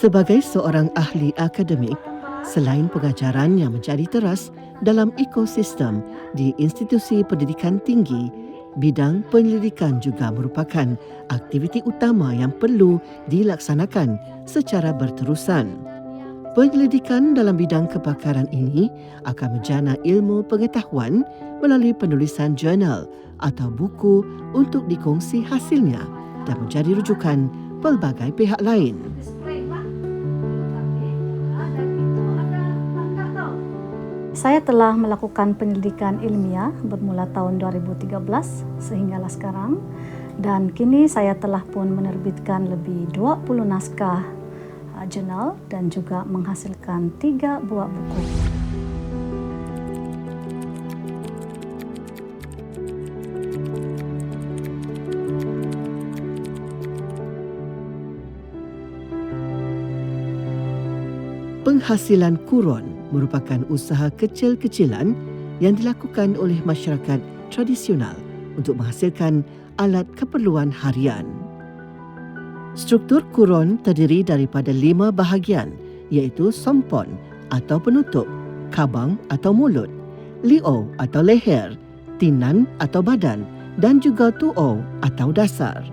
Sebagai seorang ahli akademik, selain pengajaran yang menjadi teras dalam ekosistem di institusi pendidikan tinggi, bidang penyelidikan juga merupakan aktiviti utama yang perlu dilaksanakan secara berterusan. Penyelidikan dalam bidang kepakaran ini akan menjana ilmu pengetahuan melalui penulisan jurnal atau buku untuk dikongsi hasilnya dan menjadi rujukan pelbagai pihak lain. Saya telah melakukan penyelidikan ilmiah bermula tahun 2013 sehinggalah sekarang, dan kini saya telah pun menerbitkan lebih 20 naskah jurnal dan juga menghasilkan 3 buah buku. Penghasilan kurun merupakan usaha kecil-kecilan yang dilakukan oleh masyarakat tradisional untuk menghasilkan alat keperluan harian. Struktur kurun terdiri daripada 5 bahagian, iaitu sompon atau penutup, kabang atau mulut, li'o atau leher, tinan atau badan dan juga tu'o atau dasar.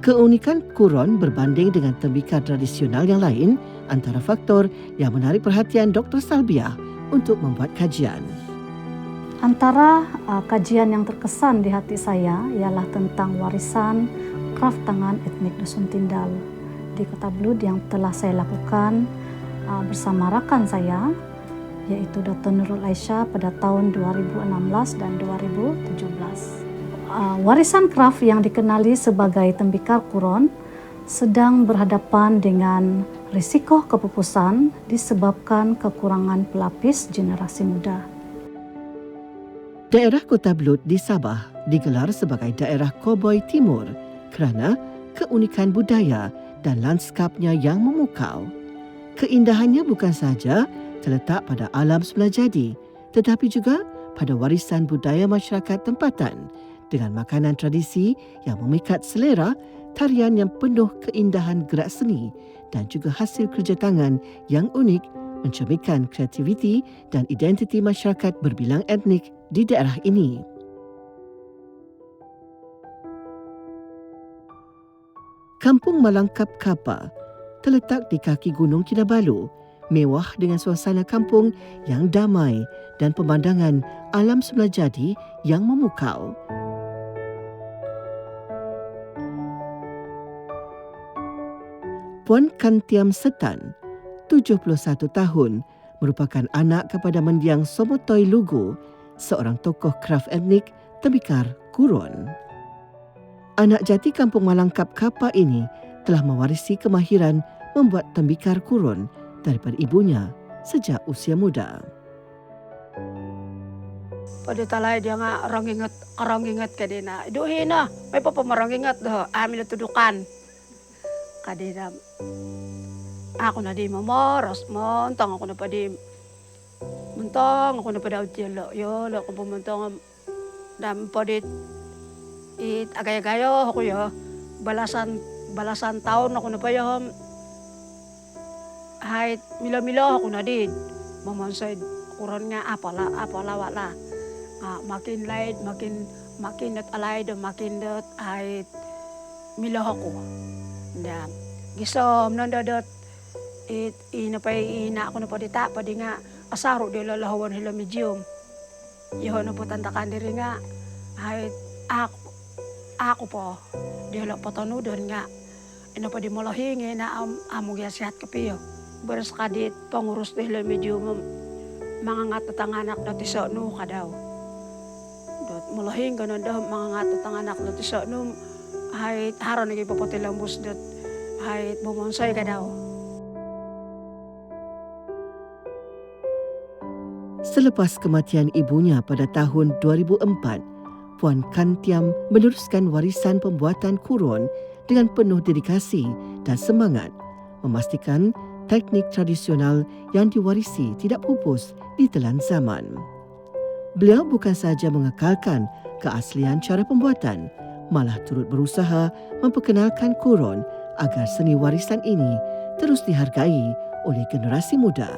Keunikan kurun berbanding dengan tembikar tradisional yang lain antara faktor yang menarik perhatian Dr. Salbiah untuk membuat kajian. Antara kajian yang terkesan di hati saya ialah tentang warisan kraf tangan etnik Dusun Tindal di Kota Belud yang telah saya lakukan bersama rakan saya, yaitu Dr. Nurul Aisyah pada tahun 2016 dan 2017. Warisan kraf yang dikenali sebagai tembikar kurun sedang berhadapan dengan risiko kepupusan disebabkan kekurangan pelapis generasi muda. Daerah Kota Belud di Sabah digelar sebagai daerah Koboi Timur kerana keunikan budaya dan landskapnya yang memukau. Keindahannya bukan sahaja terletak pada alam semula jadi, tetapi juga pada warisan budaya masyarakat tempatan dengan makanan tradisi yang memikat selera, tarian yang penuh keindahan gerak seni dan juga hasil kerja tangan yang unik mencerminkan kreativiti dan identiti masyarakat berbilang etnik di daerah ini. Kampung Malangkap Kapa terletak di kaki Gunung Kinabalu, mewah dengan suasana kampung yang damai dan pemandangan alam semula jadi yang memukau. Puan Kantiam Setan, 71 tahun, merupakan anak kepada mendiang Somotoy Lugu, seorang tokoh kraf etnik tembikar kurun. Anak jati Kampung Malangkap Kapa ini telah mewarisi kemahiran membuat tembikar kurun daripada ibunya sejak usia muda. Pada talay dia nga orang ingat kadina. Iduhin na, may papamarang ingat dah. Amin na tudukan. Kadina, ako na di mamoros, montong ako na pa di, montong ako na pa daw tiyalo, yun, ako pumontong, dam pa di, agay-agayo ako yo, balasan taon ako na pa yo, kahit milo-milo ako na di, mamonsay, kuron nga, apala, wala, makin light, makin at alay, makin dot, kahit milo ako. Na gisom nandadot ina ako na padita padi nga asaro di lalahawan hila medium iho na po tantakan diri nga ay ako po di hala patanudon nga ina padi malahingi na amo gyasihat kapiyo beres kadit pangurus di hila medium mga ngatatanganak na tiso no kadaw dot malahing ganon daw mga ngatatanganak na tiso no ay haron naging papotilang bus dot ay bumonsay ka daw. Selepas kematian ibunya pada tahun 2004, Puan Kantiam meneruskan warisan pembuatan kurun dengan penuh dedikasi dan semangat, memastikan teknik tradisional yang diwarisi tidak pupus di telan zaman. Beliau bukan sahaja mengekalkan keaslian cara pembuatan, malah turut berusaha memperkenalkan kurun agar seni warisan ini terus dihargai oleh generasi muda.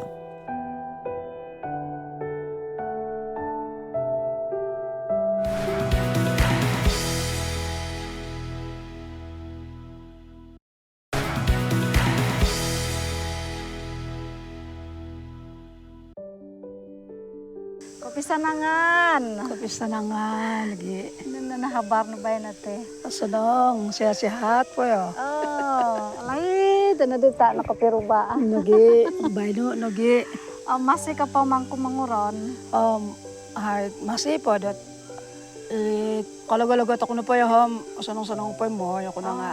Kopi sanangan. Kopi sanangan lagi. Nahabar na ba nate? Senang, sehat-sehat po ya. Oh, lain na dita na kopi ruba. Nagi, bayno, nagi. Masih ka pa mangko manguron. Hay, masih po dat. Kalau ako na po ya ham, sanang-sanang po mo, ako na nga.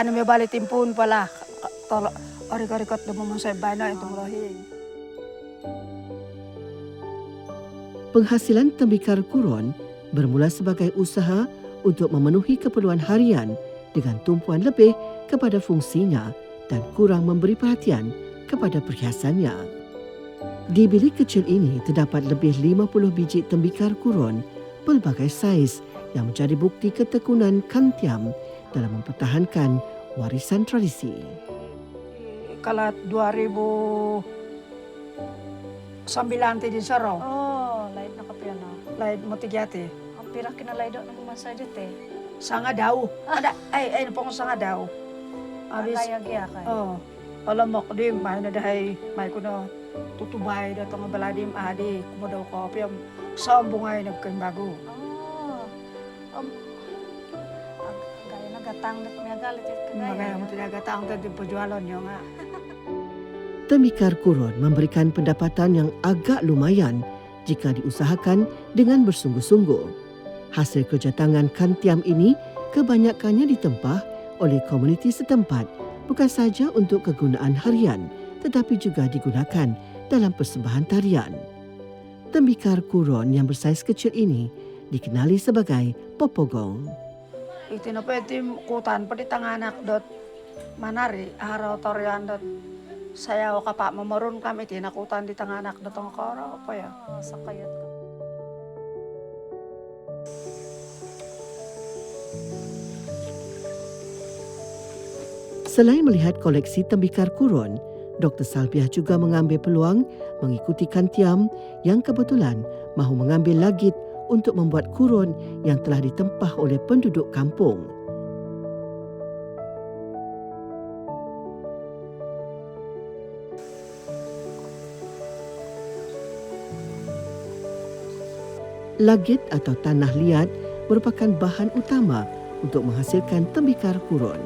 Ano may bali timpun pala. Arik-arikot na mo sa bayna itong rahing. Penghasilan tembikar kurun bermula sebagai usaha untuk memenuhi keperluan harian dengan tumpuan lebih kepada fungsinya dan kurang memberi perhatian kepada perhiasannya. Di bilik kecil ini terdapat lebih 50 biji tembikar kurun pelbagai saiz yang menjadi bukti ketekunan Kantiam dalam mempertahankan warisan tradisi. Kalat 2009 din sa raw. Lain na kopi na. Lain mo tigyati. Ang pira kinalaido na naman sa dito eh. Sanga daw. Ay, napong sanga daw. Abis, Kaya kay. alam mo ko din, may na dahay, may ko na tutubay na itong baladim, adi, kumadaw ko, piyam, sa bungay nagkaimbago. Gaya nagatang na may galit it Magaya mo tinagatang tadi penjualan nyo nga. Tembikar kurun memberikan pendapatan yang agak lumayan jika diusahakan dengan bersungguh-sungguh. Hasil kerja tangan Kantiam ini kebanyakannya ditempah oleh komuniti setempat, bukan saja untuk kegunaan harian, tetapi juga digunakan dalam persembahan tarian. Tembikar kurun yang bersaiz kecil ini dikenali sebagai popogong. Iti na pwede kutan pa di tanganak dot manari, araw torian dot sayaw ka pa, mamarun kami, tinakutan di tanganak dot ang karaw pa ya. Sa kayat ka. Selain melihat koleksi tembikar kurun, Dr. Salpiah juga mengambil peluang mengikuti Kantiam yang kebetulan mahu mengambil lagit untuk membuat kurun yang telah ditempah oleh penduduk kampung. Lagit atau tanah liat merupakan bahan utama untuk menghasilkan tembikar kurun.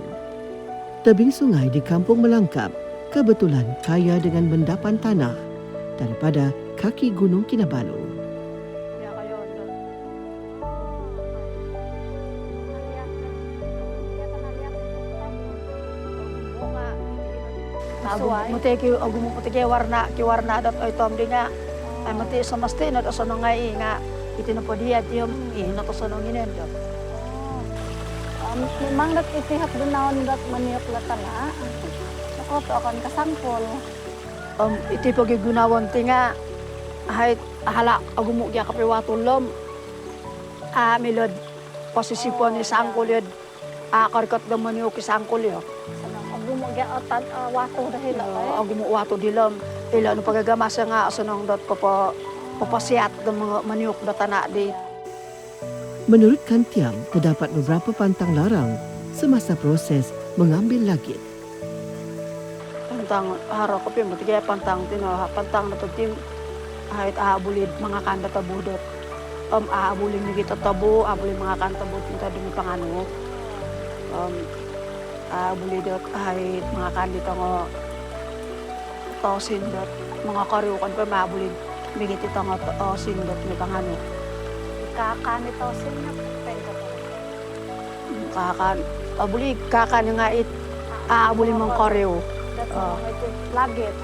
Tebing sungai di Kampung Melangkap kebetulan kaya dengan mendapan tanah daripada kaki Gunung Kinabalu. Kaya kayo dot. Mutiki warna dot ay tom di nga. Ay mati sa masti na sa nangay nga. Iti na po diya yung na to sa nanginin dot. Memang dat itihat dunaon dat maniok latala. Ako to akan kasangpol. Iti po gigunawan ti nga. Ahit ahala agumugya kapiwatulom. Milod posisipon ni sangkol yun. Karikot na maniok isangkol yun. Agumugya atan wato dahil Agumuwato dilom. Ila no pagagamasa nga asanong dot papasiat ng mga maniok na tana di. Menurut Kantiam, terdapat beberapa pantang larang semasa proses mengambil lagit. Pantang haro ko pi matigay pantang pantang na tim ahit ahabulid mga kanda tabudot. Ahabulin ni kita tabo, ahabulin mga kanda tabudot tinta dumi pangano. Ahabulid ahit mga kanda tango tosin dot mga kariukan pa mahabulid bigit ito nga tosin dot may pangano. kakanit to sinya pento. Abuli kakan nga it abuli mong koreo. Dato ito lagit.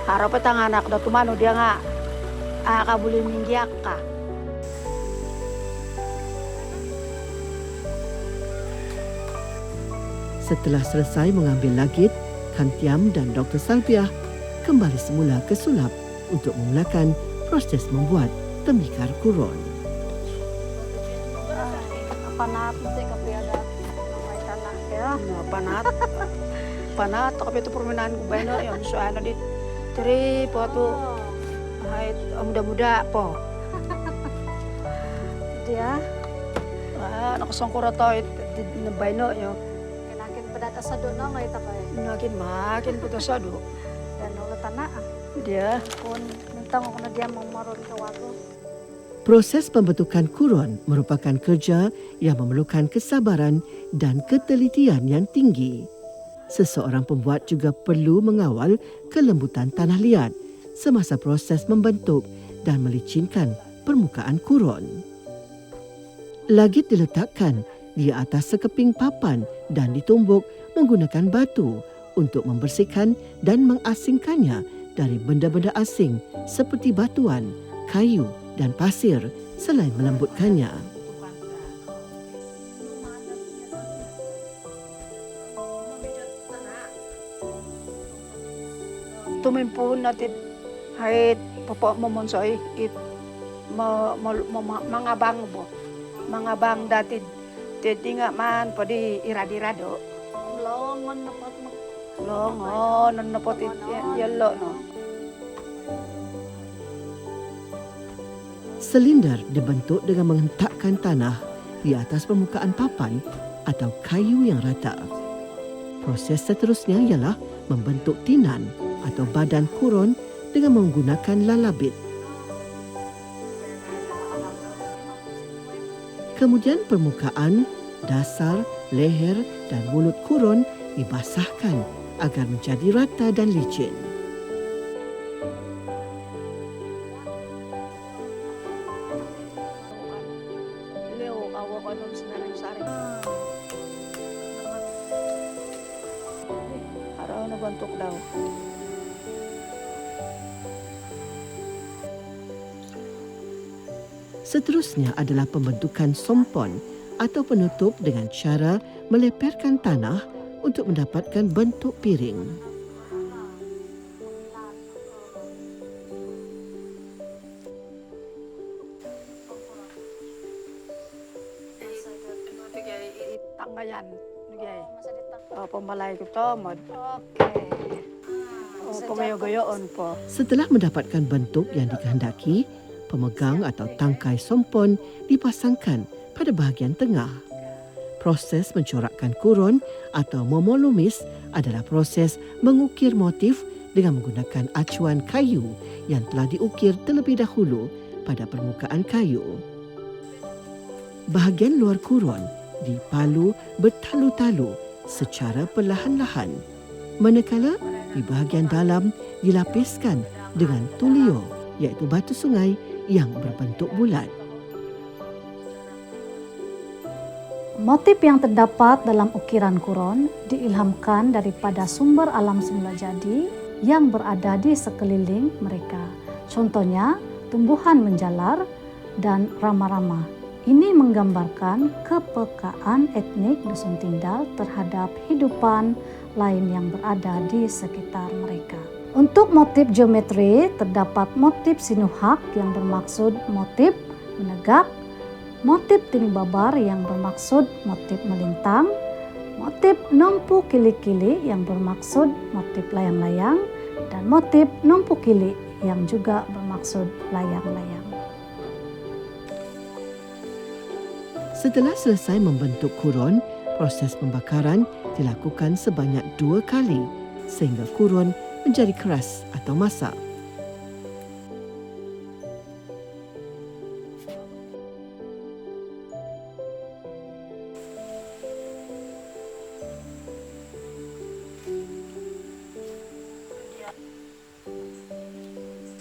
Harap at ang anak na tumano dia nga kabuli minggiyak ka. Setelah selesai mengambil lagit, Kantiam dan Dr. Salpiah kembali semula ke sulap untuk memulakan proses membuat tembikar kurun. Panat mo sa kapiada. May tanak ya. Panat. panat tapi itu permainan ko ba no yon so ano dit tiri po to kahit muda-muda po. Dia Nakasangkura to na ba no yo. kinakin pedata sa doon na ngay tapay. Makin po to sa do. Dan ulat tanah. Dia Kung mintang ako na dia mamaron ka wato. Proses pembentukan kuron merupakan kerja yang memerlukan kesabaran dan ketelitian yang tinggi. Seseorang pembuat juga perlu mengawal kelembutan tanah liat semasa proses membentuk dan melicinkan permukaan kuron. Lagit diletakkan di atas sekeping papan dan ditumbuk menggunakan batu untuk membersihkan dan mengasingkannya dari benda-benda asing seperti batuan, kayu dan pasir selain melembutkannya. tumimpun natin kahit popo mamonsoy it mga bang bo. Mga bang dati tedi nga man pwede iradi-rado. Longon na po. Longon na po yelo no. Silinder dibentuk dengan menghentakkan tanah di atas permukaan papan atau kayu yang rata. Proses seterusnya ialah membentuk tinan atau badan kuron dengan menggunakan lalabit. Kemudian permukaan, dasar, leher dan mulut kuron dibasahkan agar menjadi rata dan licin. Leo kawo ko nung sinaring-sari. Araw na bantok daw. Seterusnya adalah pembentukan sompon atau penutup dengan cara meleperkan tanah untuk mendapatkan bentuk piring. Tanggayan. Pembalai kita mod. Pemayo-gayoon po. Setelah mendapatkan bentuk yang dikehendaki, pemegang atau tangkai sompon dipasangkan pada bahagian tengah. Proses mencorakkan kuron atau memolumis adalah proses mengukir motif dengan menggunakan acuan kayu yang telah diukir terlebih dahulu pada permukaan kayu. Bahagian luar kuron dipalu bertalu-talu secara perlahan-lahan, manakala di bahagian dalam dilapiskan dengan tulio iaitu batu sungai yang berbentuk bulat. Motif yang terdapat dalam ukiran kuron diilhamkan daripada sumber alam semula jadi yang berada di sekeliling mereka. Contohnya, tumbuhan menjalar dan rama-rama. Ini menggambarkan kepekaan etnik Dusun Tindal terhadap hidupan lain yang berada di sekitar mereka. Untuk motif geometri, terdapat motif sinuhak yang bermaksud motif menegak, motif tingbabar yang bermaksud motif melintang, motif nompu kili-kili yang bermaksud motif layang-layang, dan motif nompu kili yang juga bermaksud layang-layang. Setelah selesai membentuk kuron, proses pembakaran dilakukan sebanyak 2 kali sehingga kuron menjadi keras atau masak.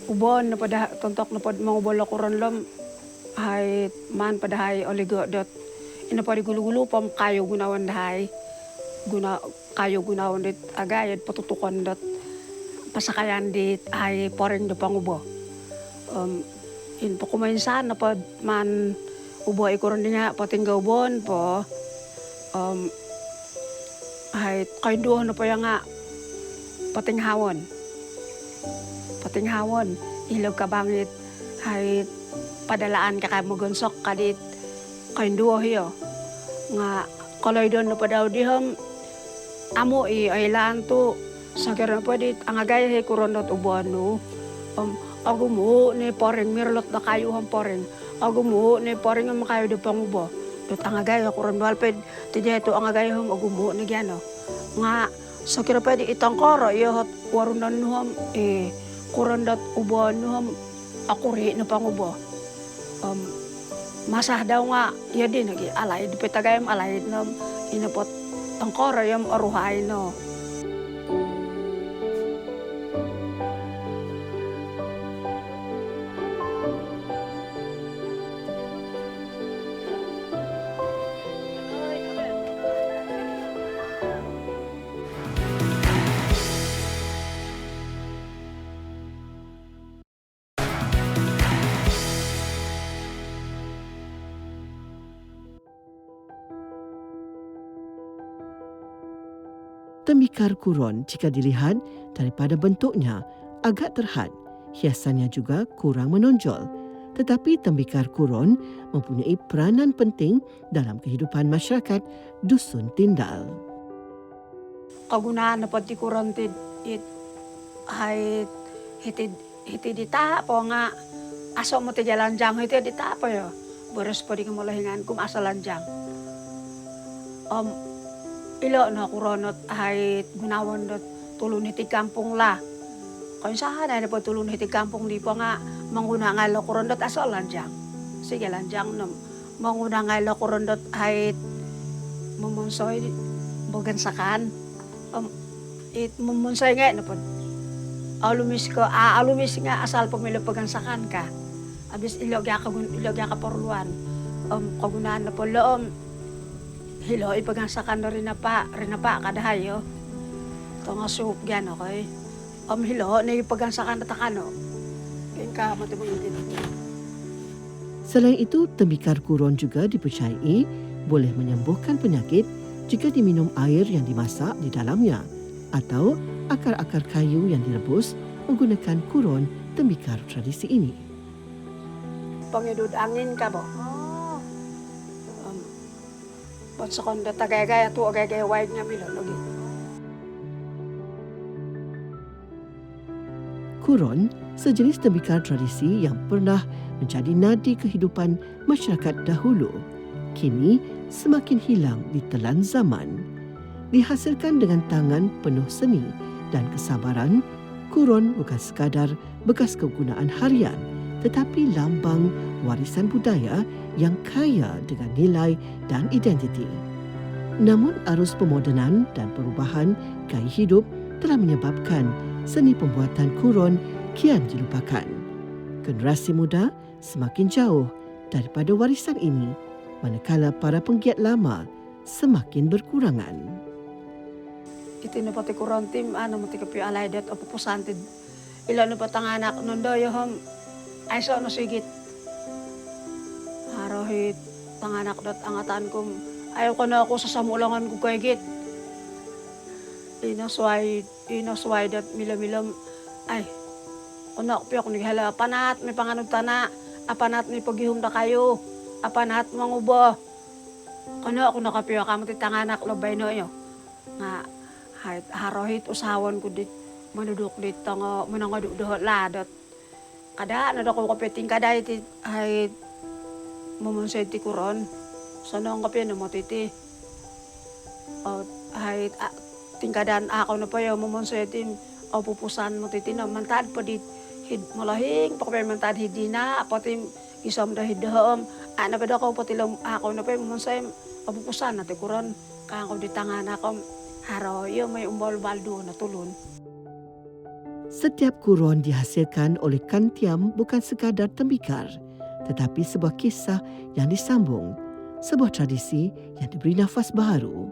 Ubon na pada tontok na pod mga bola kuron lom hay man pada hay oligo dot ina pa gulu-gulu pam kayo gunawan dahay kayo gunawan dit agayad patutukan dot pasakayan dit ay poreng do pangubo in po kumainsan na pod man ubo ay kuron din nga patingga ubon po ay kayo na po yung nga patinghawon ilog kabangit ay padalaan ka magonsok kadit kainduo hiyo nga kaloy doon na pa daw diham amo ailan tu sakira pwede ang agay he kurondot ubano agumo ni poreng mirlot na kayo ang poreng agumo ni poreng ang makayo de pangubo dot ang agay kurondwal ped ti deto ang agay ang agumo ni gyano nga sakira pwede itangkara iyo warunan nuham kurondot ubano akuri na pangubo masah daw nga iya din lagi alay di petagayam alay nam inapot tangkara yam aruhay no. Tembikar kuron jika dilihat daripada bentuknya agak terhad, hiasannya juga kurang menonjol. Tetapi tembikar kuron mempunyai peranan penting dalam kehidupan masyarakat Dusun Tindal. Kagunaan na pati kuron tid hay hiti dita po nga aso mo ti jalanjang hiti dita po yo. Beres po di kamalahingan kum asa lanjang. Ilo na kuronot ay gunawan dot tulun hiti kampung la. Kung saan na po tulun hiti kampung di po nga manguna nga lo kurondot aso lanjang. Sige lanjang nam manguna nga lo kurondot ay mumunsoy bogansakan. Mumunsoy nga na po. Alumis nga asal pamilya pagansakan ka. Abis ilogya ka porluan. Kagunaan na po hilo ipagangsakan na rin na pa kadahayo. Ito nga soup yan, okay? Hilo na ipagangsakan na takano. Kaya ka matibang dito. Selain itu, tembikar kuron juga dipercayai boleh menyembuhkan penyakit jika diminum air yang dimasak di dalamnya atau akar-akar kayu yang direbus menggunakan kuron tembikar tradisi ini. Pangidud angin ka ba? Pansakon da tagay-gay at agay-gay wide nga milon. Kuron sejenis tembikar tradisi yang pernah menjadi nadi kehidupan masyarakat dahulu. Kini semakin hilang di telan zaman. Dihasilkan dengan tangan penuh seni dan kesabaran, kuron bukan sekadar bekas kegunaan harian tetapi lambang warisan budaya yang kaya dengan nilai dan identiti. Namun arus pemodenan dan perubahan gaya hidup telah menyebabkan seni pembuatan kuron kian dilupakan. Generasi muda semakin jauh daripada warisan ini, manakala para penggiat lama semakin berkurangan. Iti na pati kuron tim, mati kapi alay dat o pupusantid. Ilan na patang anak nondo yohom, ay so no sigit. Harohit, tanganak dat angatan kum, ayaw ko na ako sa samulangan ko kaigit. Inasway dat milam-milam, ay, unak piyak ni hala, apanat, may panganod tana, apanat may paghihum na kayo, apanat mangubo. Kano ako nakapiyak ka matitanganak labay no yo. Nga, harohit usawan ko dit, manuduk dit, manangaduk dohot ladot. Kada, nadako kapiting kada iti, ay, mumunsay ti kuron. Sana ang kapi na mo titi. Ay, tingkadan ako na pa yung mumunsay ti, o pupusan mo titi na mantad pa dit, malahing, pakapay mantad hidi na, pati isam da hidahom. Ano pa ako pati lang ako na pa yung mumunsay, o pupusan na ti kuron. Kaya ako ditangan ako, haro, yung may umbal-baldo na tulun. Setiap kuron dihasilkan oleh Kantiam bukan sekadar tembikar, tetapi sebuah kisah yang disambung, sebuah tradisi yang diberi nafas baru.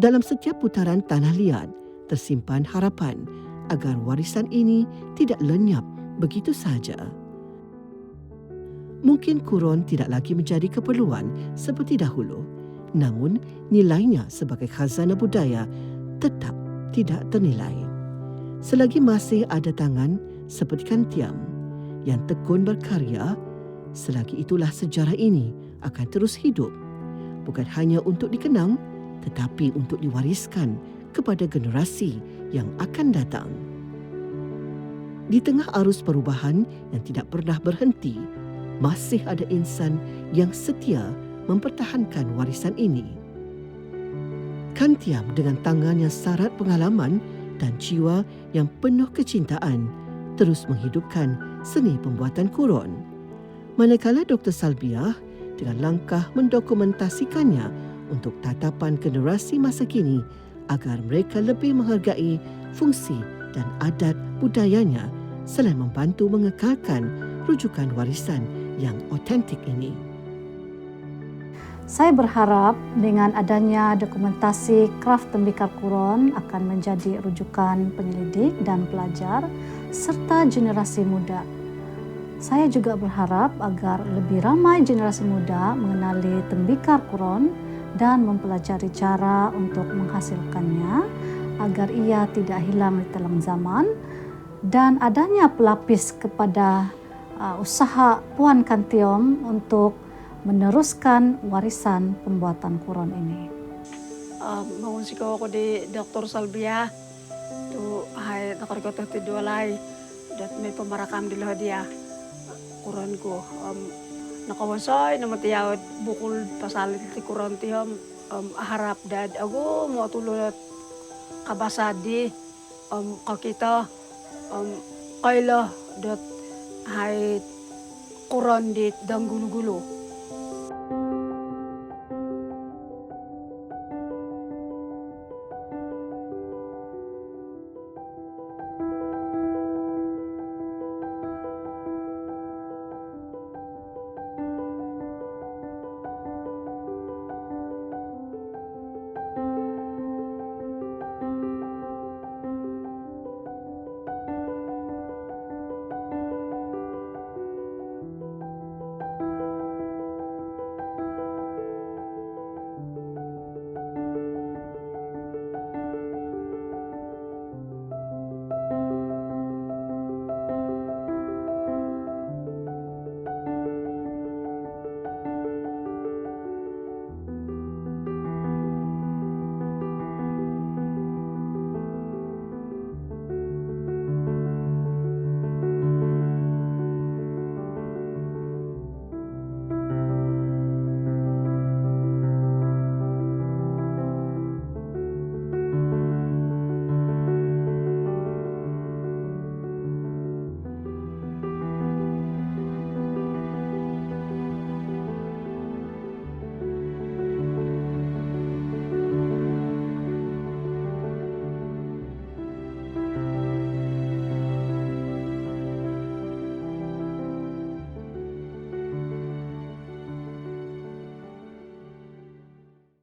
Dalam setiap putaran tanah liat, tersimpan harapan agar warisan ini tidak lenyap begitu saja. Mungkin kuron tidak lagi menjadi keperluan seperti dahulu, namun nilainya sebagai khazanah budaya tetap tidak ternilai. Selagi masih ada tangan seperti Kantiam yang tekun berkarya, selagi itulah sejarah ini akan terus hidup. Bukan hanya untuk dikenang, tetapi untuk diwariskan kepada generasi yang akan datang. Di tengah arus perubahan yang tidak pernah berhenti, masih ada insan yang setia mempertahankan warisan ini. Kantiam dengan tangan yang syarat pengalaman dan jiwa yang penuh kecintaan terus menghidupkan seni pembuatan kurun. Manakala Dr. Salbiah dengan langkah mendokumentasikannya untuk tatapan generasi masa kini agar mereka lebih menghargai fungsi dan adat budayanya selain membantu mengekalkan rujukan warisan yang otentik ini. Saya berharap dengan adanya dokumentasi kraf tembikar kurun akan menjadi rujukan penyelidik dan pelajar serta generasi muda. Saya juga berharap agar lebih ramai generasi muda mengenali tembikar kurun dan mempelajari cara untuk menghasilkannya agar ia tidak hilang di telang zaman, dan adanya pelapis kepada usaha Puan Kantiom untuk meneruskan warisan pembuatan kurun ini. Mengungsi ko di Dr. Salbiah tu hay nakargoto ti dualay dat may pamarakam di dia kurun ko nakawansay na matiyawad bukul pasalit ti kurun ti harap dad ago mo tulot kabasadi kakita kaila dat hay kurun dit dang gulo-gulo